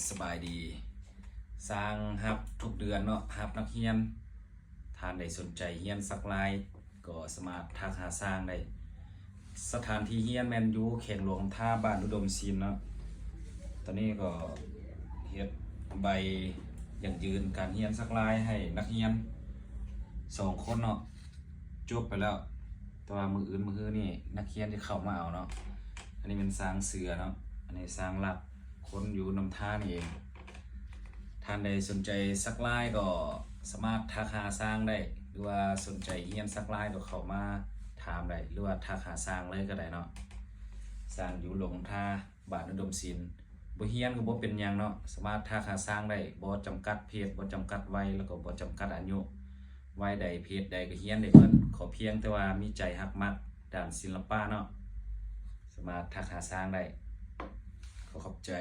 สบายดีสร้างฮับทุกเดือนเนาะฮับนักเรียนทานใดสนใจเรียนสักลายก็สามารถทักหาสร้างได้สถานที่เรียนแมนยูเขตหลวงท่าบ้านอุดมศิลป์เนาะตอนนี้ก็เฮ็ดใบอย่างยืนการเรียนสักลายให้นักเรียน2 คนเนาะจบไปแล้วแต่ว่ามืออื่นมือฮื้อนี่นักเรียนที่เข้ามาเอาเนาะอันนี้เป็นสร้างเสือเนาะอันนี้สร้างหลักคนอยู่นำท่านี่เองท่านใดสนใจสักลายก็สามารถทักหาสร้างได้หรือว่าสนใจเรียนสักลายก็เข้ามาถามได้หรือว่าทักหาสร้างเลยก็ได้เนาะสร้างอยู่หลงท่าบ้านอุดมศิลป์บ่เรียนก็บ่เป็นหยังเนาะสามารถทักหาสร้างได้บ่จำกัดเพศบ่จำกัดวัยแล้วก็บ่จำกัดอายุวัยใดเพศใดก็เรียนได้เบิดขอเพียงแต่ว่ามีใจรักมักด้านศิลปะเนาะสามารถทักหาสร้างได้ขอขอบใจ